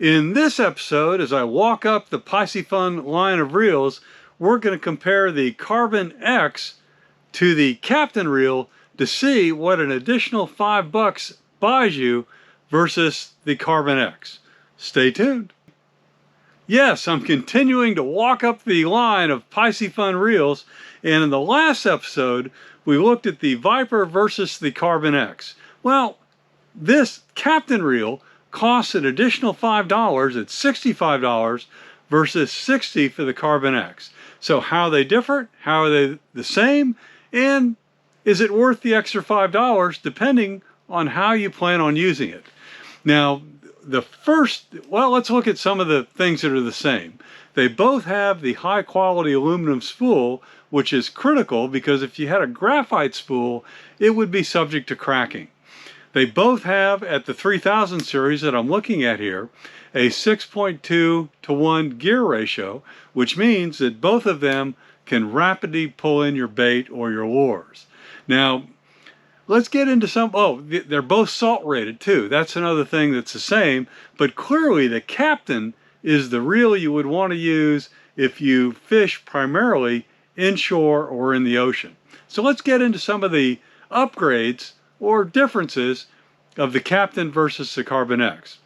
In this episode, as I walk up the Piscifun line of reels, we're going to compare the Carbon X to the Captain reel to see what an additional $5 buys you versus the Carbon X. Stay tuned. Yes, I'm continuing to walk up the line of Piscifun reels, and in the last episode, we looked at the Viper versus the Carbon X. Well, this Captain reel costs an additional $5 at $65 versus $60 for the Carbon X. So how are they different? How are they the same? And is it worth the extra $5 depending on how you plan on using it? Now, let's look at some of the things that are the same. They both have the high quality aluminum spool, which is critical because if you had a graphite spool, it would be subject to cracking. They both have, at the 3000 series that I'm looking at here, a 6.2 to 1 gear ratio, which means that both of them can rapidly pull in your bait or your lures. Now, let's get into they're both salt rated too. That's another thing that's the same, but clearly the Captain is the reel you would want to use if you fish primarily inshore or in the ocean. So let's get into some of the upgrades or differences of the Captain versus the Carbon X.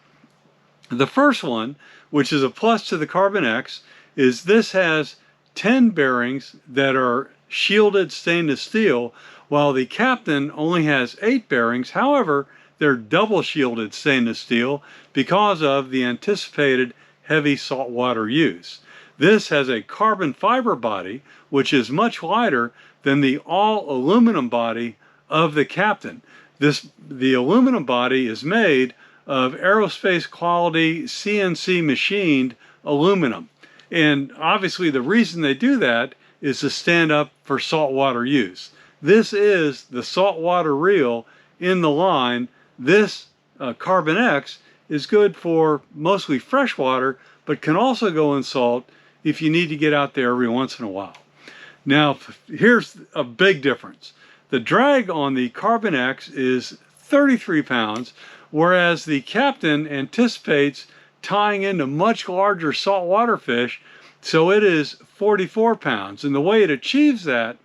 The first one, which is a plus to the Carbon X, is this has 10 bearings that are shielded stainless steel, while the Captain only has 8 bearings. However, they're double shielded stainless steel because of the anticipated heavy saltwater use. This has a carbon fiber body, which is much lighter than the all aluminum body of the Captain. The aluminum body is made of aerospace quality CNC machined aluminum. And obviously the reason they do that is to stand up for saltwater use. This is the saltwater reel in the line. This Carbon X is good for mostly freshwater, but can also go in salt if you need to get out there every once in a while. Now, here's a big difference. The drag on the Carbon X is 33 pounds, whereas the Captain anticipates tying into much larger saltwater fish, so it is 44 pounds. And the way it achieves that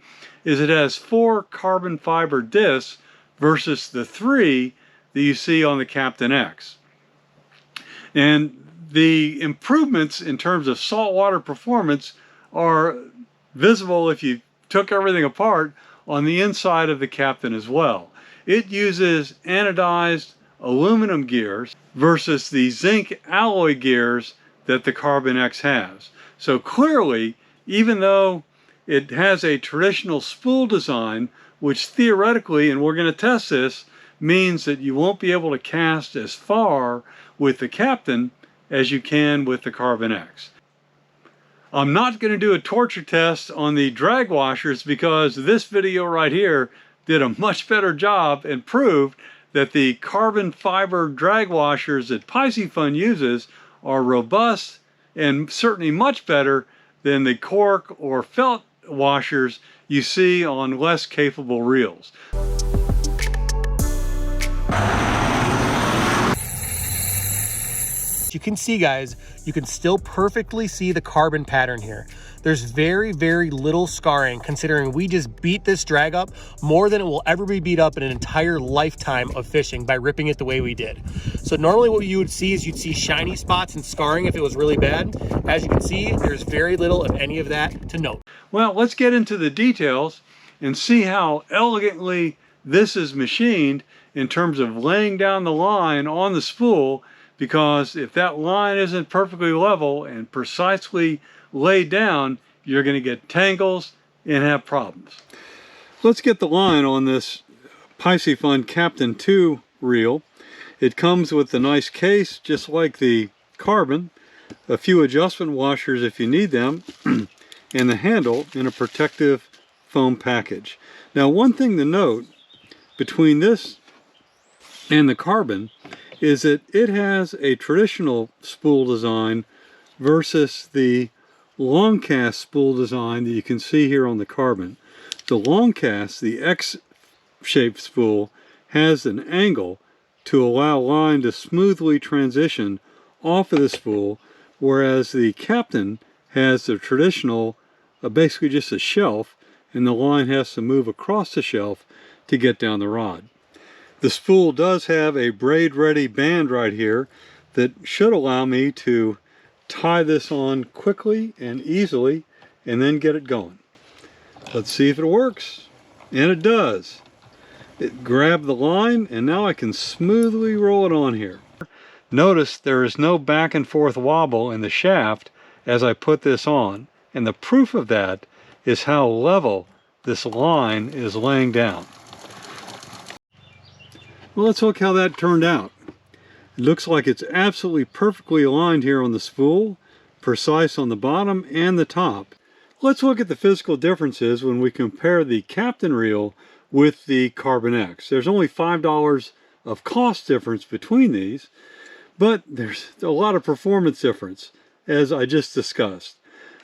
is it has 4 carbon fiber discs versus the 3 that you see on the Captain X. And the improvements in terms of saltwater performance are visible if you took everything apart on the inside of the Captain as well. It uses anodized aluminum gears versus the zinc alloy gears that the Carbon X has. So clearly, even though it has a traditional spool design, which theoretically, and we're going to test this, means that you won't be able to cast as far with the Captain as you can with the Carbon X. I'm not going to do a torture test on the drag washers because this video right here did a much better job and proved that the carbon fiber drag washers that Piscifun uses are robust and certainly much better than the cork or felt washers you see on less capable reels. You can see, guys, you can still perfectly see the carbon pattern here. There's very, very little scarring considering we just beat this drag up more than it will ever be beat up in an entire lifetime of fishing by ripping it the way we did. So normally what you would see is you'd see shiny spots and scarring if it was really bad. As you can see, there's very little of any of that to note. Well, let's get into the details and see how elegantly this is machined in terms of laying down the line on the spool, because if that line isn't perfectly level and precisely laid down, you're going to get tangles and have problems. Let's get the line on this Piscifun Captain 2 reel. It comes with a nice case, just like the Carbon, a few adjustment washers if you need them, and the handle in a protective foam package. Now, one thing to note between this and the Carbon is that it has a traditional spool design versus the long cast spool design that you can see here on the Carbon. The long cast, the X-shaped spool, has an angle to allow line to smoothly transition off of the spool, whereas the Captain has the traditional, basically just a shelf, and the line has to move across the shelf to get down the rod. The spool does have a braid ready band right here that should allow me to tie this on quickly and easily and then get it going. Let's see if it works. And it does. It grabbed the line and now I can smoothly roll it on here. Notice there is no back and forth wobble in the shaft as I put this on, and the proof of that is how level this line is laying down. Well, let's look how that turned out. It looks like it's absolutely perfectly aligned here on the spool, precise on the bottom and the top. Let's look at the physical differences when we compare the Captain reel with the Carbon X. There's only $5 of cost difference between these, but there's a lot of performance difference, as I just discussed.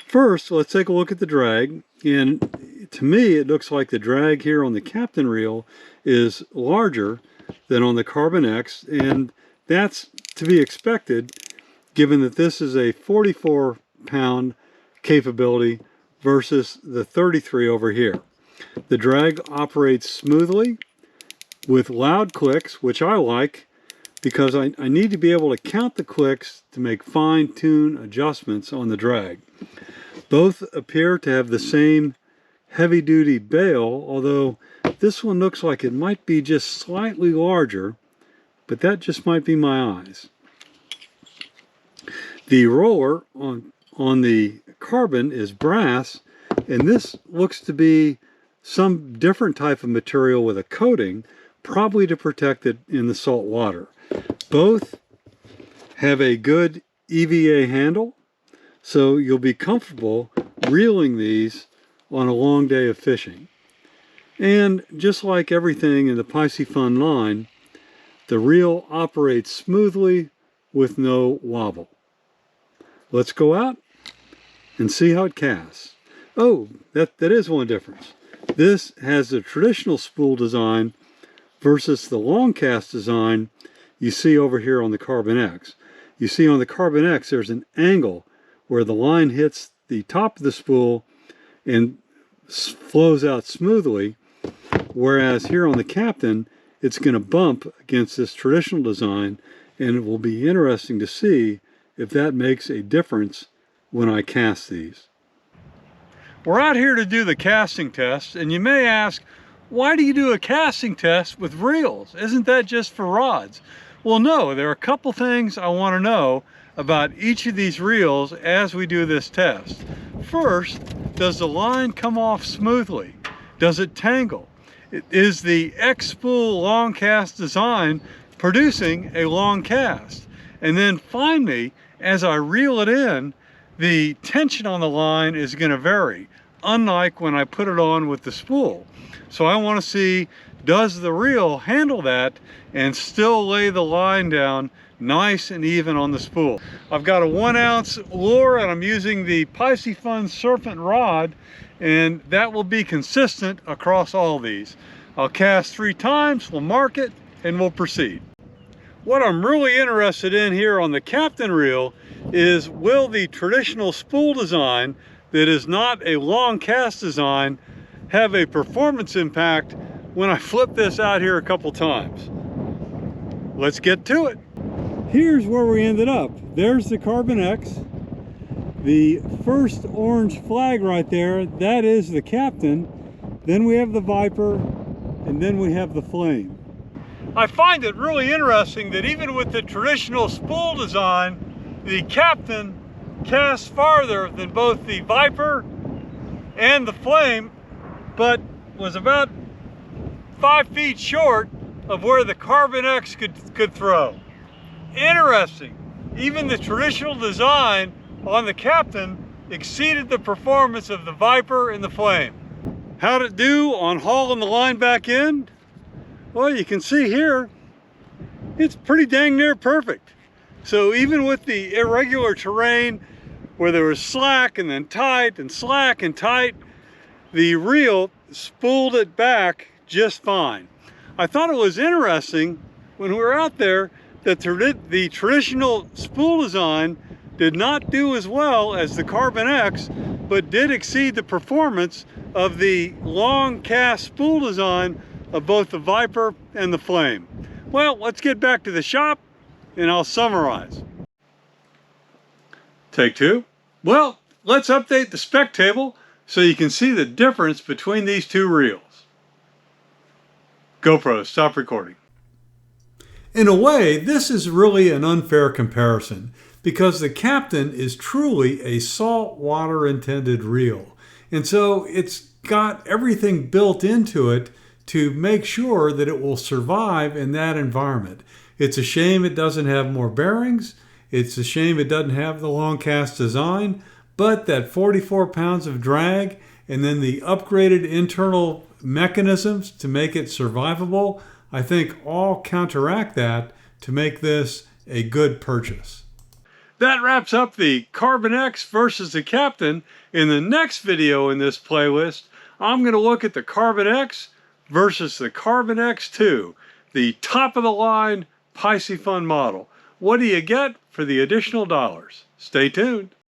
First, let's take a look at the drag, and to me it looks like the drag here on the Captain reel is larger than on the Carbon X, and that's to be expected given that this is a 44-pound capability versus the 33 over here. The drag operates smoothly with loud clicks, which I like because I need to be able to count the clicks to make fine-tune adjustments on the drag. Both appear to have the same heavy-duty bail, although this one looks like it might be just slightly larger, but that just might be my eyes. The roller on the Carbon is brass, and this looks to be some different type of material with a coating, probably to protect it in the salt water. Both have a good EVA handle, so you'll be comfortable reeling these on a long day of fishing. And just like everything in the Piscifun line, the reel operates smoothly with no wobble. Let's go out and see how it casts. Oh, that is one difference. This has the traditional spool design versus the long cast design you see over here on the Carbon X. You see on the Carbon X there's an angle where the line hits the top of the spool and flows out smoothly, whereas here on the Captain it's going to bump against this traditional design, and it will be interesting to see if that makes a difference when I cast these. We're out here to do the casting test, and you may ask, why do you do a casting test with reels? Isn't that just for rods? Well, no, there are a couple things I want to know about each of these reels as we do this test. First, does the line come off smoothly? Does it tangle? Is the X-spool long cast design producing a long cast? And then finally, as I reel it in, the tension on the line is going to vary, unlike when I put it on with the spool. So I want to see, does the reel handle that and still lay the line down nice and even on the spool? I've got a 1 ounce lure and I'm using the Piscifun Serpent rod, and that will be consistent across all these. I'll cast 3 times, we'll mark it, and we'll proceed. What I'm really interested in here on the Captain reel is, will the traditional spool design that is not a long cast design have a performance impact when I flip this out here a couple times? Let's get to it. Here's where we ended up. There's the Carbon X. The first orange flag right there, that is the Captain. Then we have the Viper, and then we have the Flame. I find it really interesting that even with the traditional spool design, the Captain casts farther than both the Viper and the Flame, but was about 5 feet short of where the Carbon X could throw. Interesting. Even the traditional design on the Captain exceeded the performance of the Viper and the Flame. How'd it do on hauling the line back in? Well, you can see here, it's pretty dang near perfect. So even with the irregular terrain where there was slack and then tight and slack and tight, the reel spooled it back just fine. I thought it was interesting when we were out there the traditional spool design did not do as well as the Carbon X, but did exceed the performance of the long cast spool design of both the Viper and the Flame. Well, let's get back to the shop and I'll summarize. Take two. Well, let's update the spec table so you can see the difference between these two reels. GoPro, stop recording. In a way, this is really an unfair comparison because the Captain is truly a saltwater intended reel. And so it's got everything built into it to make sure that it will survive in that environment. It's a shame it doesn't have more bearings. It's a shame it doesn't have the long cast design, but that 44 pounds of drag and then the upgraded internal mechanisms to make it survivable, I think all counteract that to make this a good purchase. That wraps up the Carbon X versus the Captain. In the next video in this playlist, I'm going to look at the Carbon X versus the Carbon X2, the top of the line Piscifun model. What do you get for the additional dollars? Stay tuned.